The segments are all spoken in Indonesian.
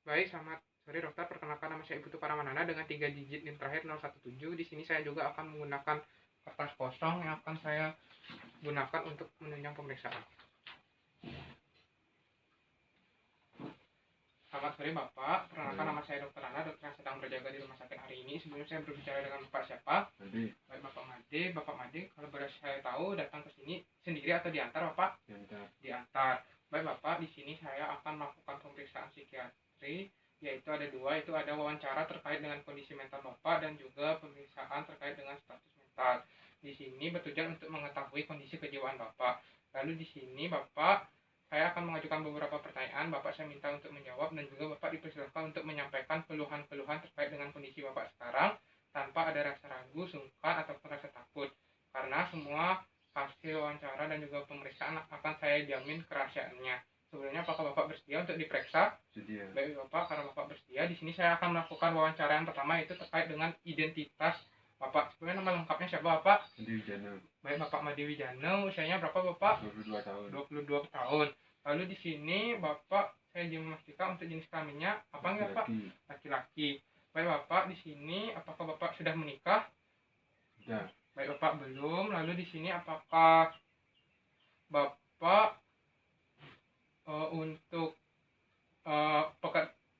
Baik, selamat sore dokter. Perkenalkan nama saya Ibu Paramanana dengan 3 digit NIM terakhir 017. Di sini saya juga akan menggunakan kertas kosong yang akan saya gunakan untuk menunjang pemeriksaan. Selamat sore Bapak, perkenalkan nama saya Dr. Ana, dokter yang sedang berjaga di rumah sakit hari ini. Sebelum saya berbicara dengan Bapak siapa? Made. Baik, Bapak Made. Bapak Made, kalau boleh saya tahu datang ke sini sendiri atau diantar Bapak? Diantar. Diantar. Baik Bapak, di sini saya akan melakukan pemeriksaan psikiatri, yaitu ada dua, itu ada wawancara terkait dengan kondisi mental Bapak dan juga pemeriksaan terkait dengan status mental. Di sini bertujuan untuk mengetahui kondisi kejiwaan Bapak. Lalu di sini Bapak, saya akan mengajukan beberapa pertanyaan. Bapak saya minta untuk menjawab dan juga Bapak dipersilakan untuk menyampaikan keluhan-keluhan terkait dengan kondisi Bapak sekarang tanpa ada rasa ragu, sungkan, ataupun rasa takut. Karena semua hasil wawancara dan juga pemeriksaan akan saya jamin kerahasiaannya. Sebelumnya apakah Bapak bersedia untuk diperiksa? Sedia. Baik Bapak, karena Bapak bersedia, di sini saya akan melakukan wawancara yang pertama, itu terkait dengan identitas Bapak. Sebenarnya nama lengkapnya siapa Bapak? Made Wijana. Baik Bapak Made Wijana, usianya berapa Bapak? 22 tahun. 22 tahun. Lalu di sini Bapak saya ingin memastikan untuk jenis kelaminnya apa enggak Pak? Laki-laki. Baik Bapak, di sini apakah Bapak sudah menikah? Sudah. Baik Bapak belum. Lalu di sini apakah Bapak untuk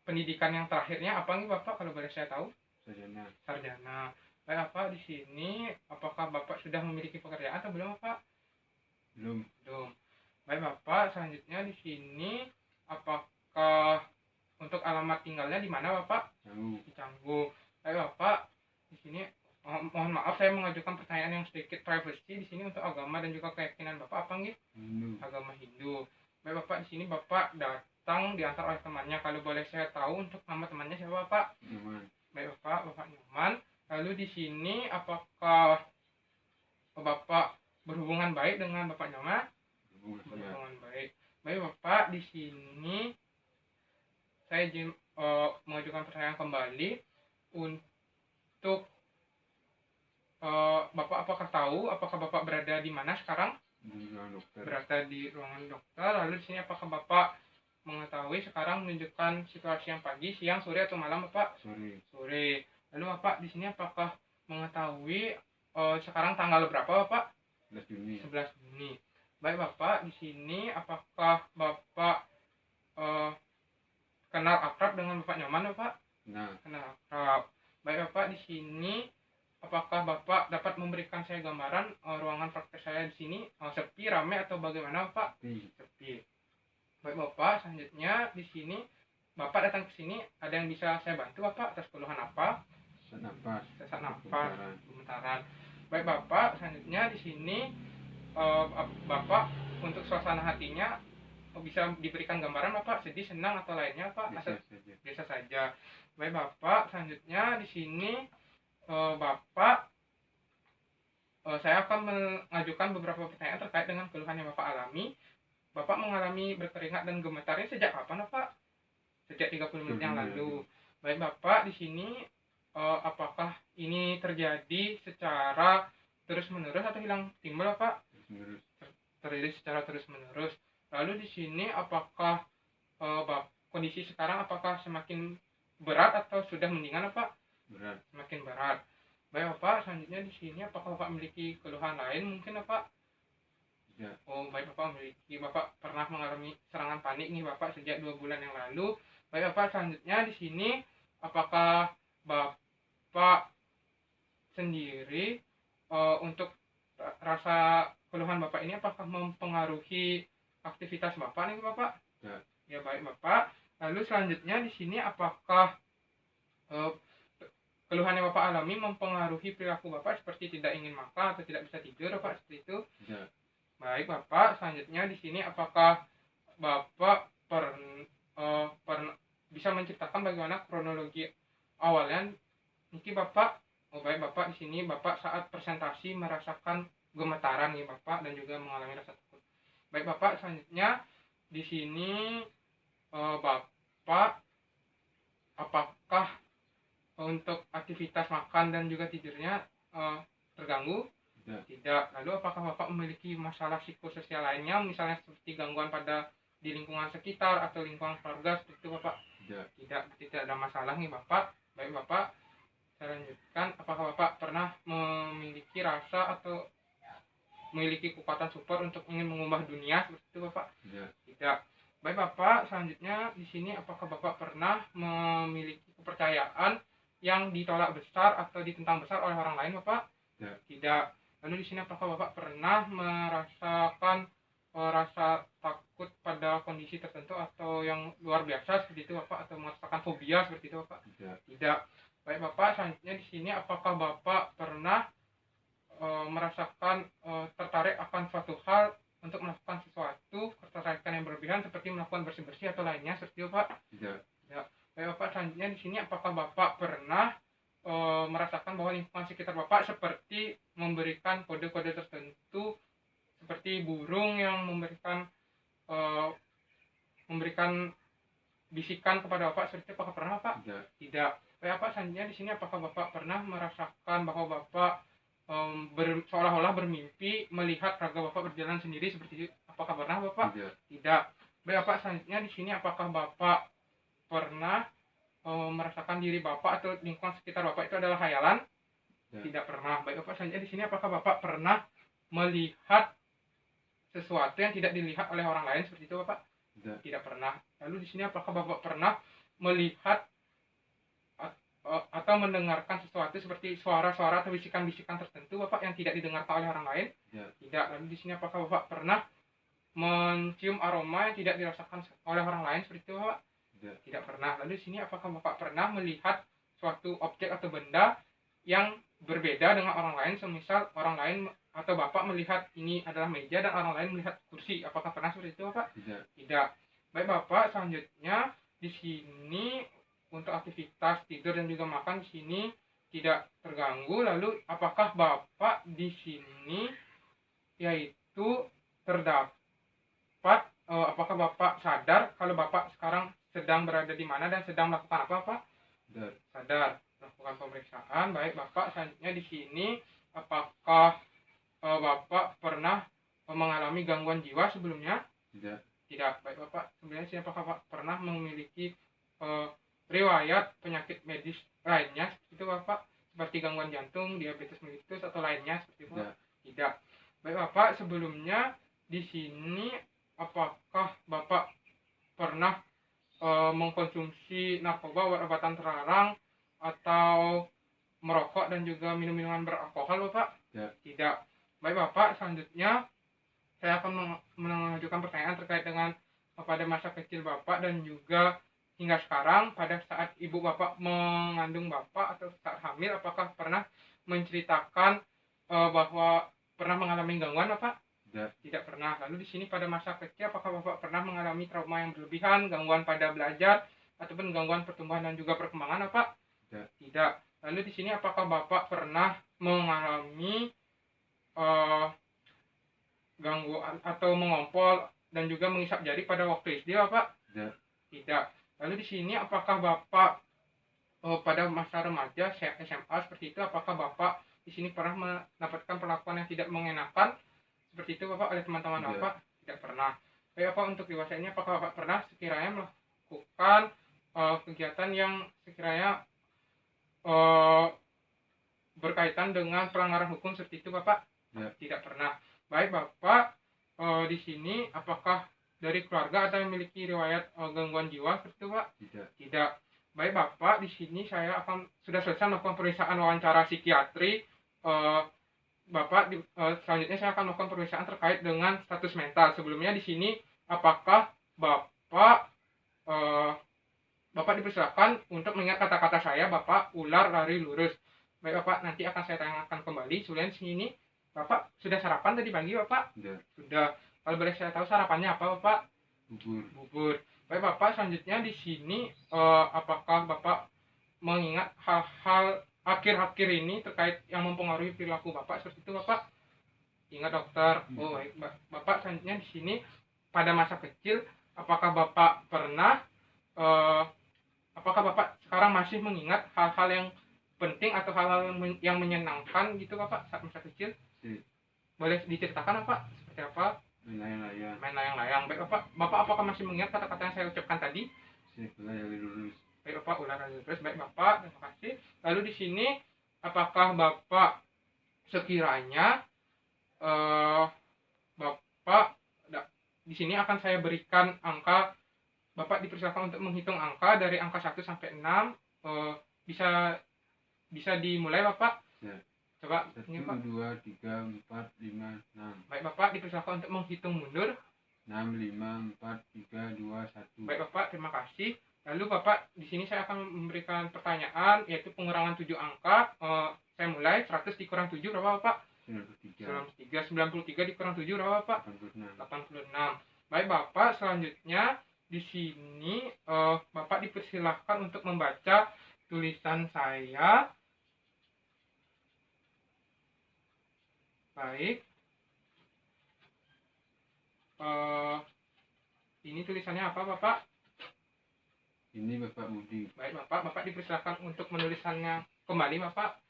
pendidikan yang terakhirnya apa nih Bapak kalau boleh saya tahu? Sarjana. Sarjana. Baik Bapak, di sini apakah Bapak sudah memiliki pekerjaan atau belum Bapak? Belum. Belum. Baik Bapak, selanjutnya di sini apakah untuk alamat tinggalnya di mana Bapak? Canggu. Di Canggu. Baik Bapak, di sini mohon maaf saya mengajukan pertanyaan yang sedikit privacy. Di sini untuk agama dan juga keyakinan Bapak apa nih? Hindu. Agama Hindu. Baik Bapak, di sini Bapak datang diantar oleh temannya. Kalau boleh saya tahu untuk nama temannya siapa Bapak? Nyoman. Baik Bapak, Bapak Nyoman. Lalu di sini apakah Bapak berhubungan baik dengan Bapak Nyoman? Berhubungan baik. Baik Bapak, di sini saya izin mengajukan pertanyaan kembali untuk Bapak apakah tahu apakah Bapak berada di mana sekarang? Di ruangan dokter. Berada di ruangan dokter. Lalu di sini apakah Bapak mengetahui sekarang menunjukkan situasi yang pagi, siang, sore atau malam Bapak? Sore. Sore. Lalu Bapak di sini apakah mengetahui sekarang tanggal berapa Bapak? 11 Juni. 11 Juni. Baik Bapak, di sini apakah Bapak kenal akrab dengan Bapak Nyoman Bapak? Kenal akrab. Baik Bapak, di sini apakah Bapak dapat memberikan saya gambaran ruangan praktek saya di sini sepi, ramai atau bagaimana Bapak? Sepi. Baik Bapak, selanjutnya di sini Bapak datang ke sini, ada yang bisa saya bantu Bapak atas keluhan apa? Sesak nafas. Sesak nafas, gemetaran. Baik Bapak, selanjutnya di sini Bapak untuk suasana hatinya bisa diberikan gambaran Bapak, sedih, senang atau lainnya Pak? Biasa saja. Baik Bapak, selanjutnya di sini Bapak saya akan mengajukan beberapa pertanyaan terkait dengan keluhan yang Bapak alami. Bapak mengalami berkeringat dan gemetarnya sejak kapan Bapak? Sejak 30 menit yang lalu. Baik Bapak, di sini apakah ini terjadi secara terus-menerus atau hilang timbul Bapak? Terjadi secara terus-menerus. Lalu di sini apakah kondisi sekarang apakah semakin berat atau sudah mendingan Pak? Berat. Semakin berat. Baik Bapak, selanjutnya di sini apakah Bapak memiliki keluhan lain mungkin Bapak? Tidak. Oh, baik Bapak memiliki. Bapak pernah mengalami serangan panik nih Bapak sejak 2 bulan yang lalu. Baik Bapak, selanjutnya di sini apakah Bapak sendiri untuk rasa keluhan Bapak ini apakah mempengaruhi aktivitas Bapak nih Bapak? Ya. Ya baik Bapak. Lalu selanjutnya di sini apakah keluhan yang Bapak alami mempengaruhi perilaku Bapak seperti tidak ingin makan atau tidak bisa tidur Bapak seperti itu? Ya. Baik Bapak. Selanjutnya di sini apakah Bapak bisa menceritakan bagaimana kronologi awalnya niki Bapak? Oh baik Bapak, di sini Bapak saat presentasi merasakan gemetaran nih Bapak dan juga mengalami rasa takut. Baik Bapak, selanjutnya di sini Bapak apakah untuk aktivitas makan dan juga tidurnya terganggu? Tidak. Lalu apakah Bapak memiliki masalah psikososial lainnya, misalnya seperti gangguan pada di lingkungan sekitar atau lingkungan keluarga seperti itu Bapak? Tidak. tidak ada masalah nih Bapak. Baik Bapak, saya lanjutkan. Apakah Bapak pernah memiliki rasa atau memiliki kekuatan super untuk ingin mengubah dunia seperti itu Bapak? Tidak. Tidak. Baik Bapak, selanjutnya di sini apakah Bapak pernah memiliki kepercayaan yang ditolak besar atau ditentang besar oleh orang lain Bapak? Tidak. Tidak. Lalu di sini apakah Bapak pernah merasakan rasa takut pada kondisi tertentu atau yang luar biasa seperti itu Bapak, atau merasakan fobia seperti itu Bapak? Tidak. Tidak. Baik Bapak, selanjutnya di sini apakah Bapak pernah merasakan tertarik akan suatu hal untuk melakukan sesuatu, ketertarikan yang berlebihan seperti melakukan bersih-bersih atau lainnya seperti itu Pak? Tidak. Ya. Baik Bapak, selanjutnya di sini apakah Bapak pernah merasakan bahwa lingkungan sekitar Bapak seperti memberikan kode-kode tertentu seperti burung yang memberikan bisikan kepada Bapak seperti itu, apakah pernah Pak? Tidak. Tidak. Baik Bapak, selanjutnya di sini apakah Bapak pernah merasakan bahwa Bapak seolah-olah bermimpi melihat raga Bapak berjalan sendiri seperti itu, apakah pernah Bapak? Tidak. Tidak. Baik Bapak, selanjutnya di sini apakah Bapak pernah merasakan diri Bapak atau lingkungan sekitar Bapak itu adalah khayalan? Tidak. Tidak pernah. Baik Bapak, selanjutnya di sini apakah Bapak pernah melihat sesuatu yang tidak dilihat oleh orang lain seperti itu Bapak? Tidak. Tidak pernah. Lalu di sini apakah Bapak pernah melihat atau mendengarkan sesuatu seperti suara-suara atau bisikan-bisikan tertentu Bapak yang tidak didengarkan oleh orang lain? Tidak. Tidak. Lalu di sini apakah Bapak pernah mencium aroma yang tidak dirasakan oleh orang lain seperti itu Bapak? Tidak. Tidak pernah. Lalu di sini apakah Bapak pernah melihat suatu objek atau benda yang berbeda dengan orang lain, semisal orang lain atau Bapak melihat ini adalah meja dan orang lain melihat kursi, apakah pernah seperti itu Bapak? Tidak. Tidak. Baik Bapak, selanjutnya di sini untuk aktivitas tidur dan juga makan di sini tidak terganggu. Lalu apakah Bapak di sini yaitu terdapat apakah Bapak sadar kalau Bapak sekarang sedang berada di mana dan sedang melakukan apa Pak? Tidak. Sadar, melakukan pemeriksaan. Baik Bapak, selanjutnya di sini apakah Bapak pernah mengalami gangguan jiwa sebelumnya? Tidak. Tidak. Baik Bapak, sebenarnya apakah Bapak pernah memiliki riwayat penyakit medis lainnya seperti itu Bapak, seperti gangguan jantung, diabetes mellitus atau lainnya seperti itu? Tidak. Tidak. Baik Bapak, sebelumnya di sini apakah Bapak pernah mengkonsumsi narkoba, obat-obatan terlarang atau merokok dan juga minum-minuman beralkohol Bapak? Tidak. Tidak. Baik Bapak, selanjutnya saya akan mengajukan pertanyaan terkait dengan pada masa kecil Bapak dan juga hingga sekarang pada saat ibu Bapak mengandung Bapak atau saat hamil, apakah pernah menceritakan bahwa pernah mengalami gangguan Bapak? Tidak. Tidak pernah. Lalu di sini pada masa kecil apakah Bapak pernah mengalami trauma yang berlebihan, gangguan pada belajar ataupun gangguan pertumbuhan dan juga perkembangan Bapak? Tidak. Tidak. Lalu di sini apakah Bapak pernah mengalami gangguan atau mengompol dan juga mengisap jari pada waktu SD Bapak? Tidak. Tidak. Lalu di sini apakah Bapak pada masa remaja SMA seperti itu, apakah Bapak di sini pernah mendapatkan perlakuan yang tidak mengenakan seperti itu Bapak oleh teman-teman Tidak. Bapak? Tidak pernah. Baik Bapak, untuk dewasa ini apakah Bapak pernah sekiranya melakukan kegiatan yang sekiranya berkaitan dengan pelanggaran hukum seperti itu Bapak? Tidak. Tidak pernah. Baik Bapak, di sini apakah dari keluarga atau memiliki riwayat gangguan jiwa seperti itu Pak? Tidak. Tidak. Baik Bapak, di sini saya sudah selesai melakukan pemeriksaan wawancara psikiatri. Bapak, selanjutnya saya akan melakukan pemeriksaan terkait dengan status mental. Sebelumnya di sini apakah Bapak dipersilakan untuk mengingat kata-kata saya, Bapak ular lari lurus. Baik Bapak, nanti akan saya tanyakan kembali. Sebelumnya di sini Bapak sudah sarapan tadi pagi Bapak? Tidak. Sudah. Kalau boleh saya tahu sarapannya apa Bapak? Bubur. Bubur. Baik Bapak, selanjutnya di sini apakah Bapak mengingat hal-hal akhir-akhir ini terkait yang mempengaruhi perilaku Bapak seperti itu Bapak? Ingat dokter. Oh baik Bapak, selanjutnya di sini pada masa kecil apakah Bapak pernah apakah Bapak sekarang masih mengingat hal-hal yang penting atau hal-hal yang menyenangkan gitu Bapak saat masa kecil? Boleh diceritakan Bapak seperti apa? Main layang-layang. Main layang-layang. Baik Bapak, apakah masih mengingat kata-kata yang saya ucapkan tadi? Sekolah yang lurus. ular virus. Baik Bapak, terima kasih. Lalu di sini apakah Bapak sekiranya Bapak di sini akan saya berikan angka, Bapak dipersilakan untuk menghitung angka dari angka 1 sampai 6. Bisa dimulai Bapak. Ya. Coba 1, ini Pak. 2, 3, 4, 5, 6. Baik Bapak dipersilakan untuk menghitung mundur. 6, 5, 4, 3, 2, 1. Baik Bapak, terima kasih. Lalu Bapak di sini saya akan memberikan pertanyaan yaitu pengurangan 7 angka. Saya mulai. 100 dikurang 7 berapa Bapak? 93. 93 dikurang 7 berapa Bapak? 86. 86. Baik Bapak, selanjutnya di sini Bapak dipersilahkan untuk membaca tulisan saya. Baik. Ini tulisannya apa Bapak? Ini Bapak Budi. Baik Bapak dipersilahkan untuk menulisannya kembali Bapak.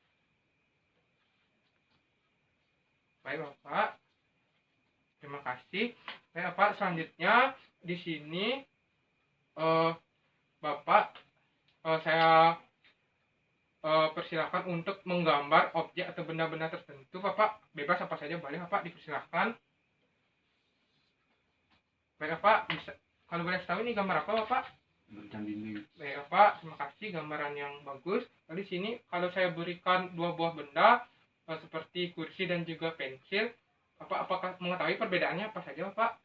Baik Bapak, terima kasih. Baik Bapak, selanjutnya di sini Bapak saya persilahkan untuk menggambar objek atau benda-benda tertentu. Bapak bebas apa saja boleh Bapak, dipersilahkan. Baik Bapak, bisa, kalau boleh tahu ini gambar apa Bapak? Bentang dinding. Baik Bapak, terima kasih, gambaran yang bagus. Lalu di sini kalau saya berikan dua buah benda seperti kursi dan juga pensil, Bapak apakah mengetahui perbedaannya apa saja Bapak?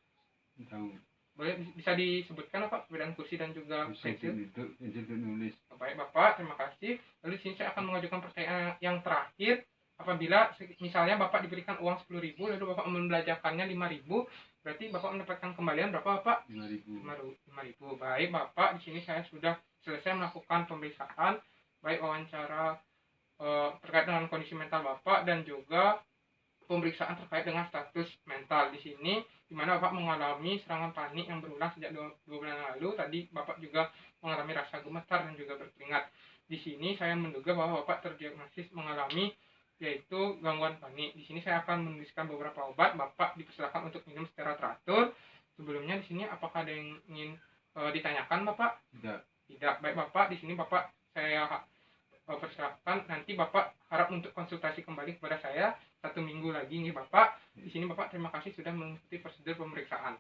Tahu. Boleh bisa disebutkan Bapak perbedaan kursi dan juga Bisa pensil? duduk, pensil untuk nulis. Baik Bapak, terima kasih. Lalu di sini saya akan mengajukan pertanyaan yang terakhir. Apabila misalnya Bapak diberikan uang 10.000 lalu Bapak membelanjakannya 5.000, berarti Bapak mendapatkan kembalian berapa Bapak? 5.000. 5.000. Baik Bapak, di sini saya sudah selesai melakukan pemeriksaan, baik wawancara terkait dengan kondisi mental Bapak dan juga pemeriksaan terkait dengan status mental di sini, di mana Bapak mengalami serangan panik yang berulang sejak 2 bulan lalu. Tadi Bapak juga mengalami rasa gemetar dan juga berkeringat. Di sini saya menduga bahwa Bapak terdiagnosis mengalami yaitu gangguan panik. Di sini saya akan menuliskan beberapa obat. Bapak dipersilakan untuk minum secara teratur. Sebelumnya di sini apakah ada yang ingin ditanyakan Bapak? Tidak. Tidak. Baik Bapak, di sini Bapak saya persilakan, nanti Bapak harap untuk konsultasi kembali kepada saya 1 minggu lagi nih Bapak. Di sini Bapak terima kasih sudah mengikuti prosedur pemeriksaan.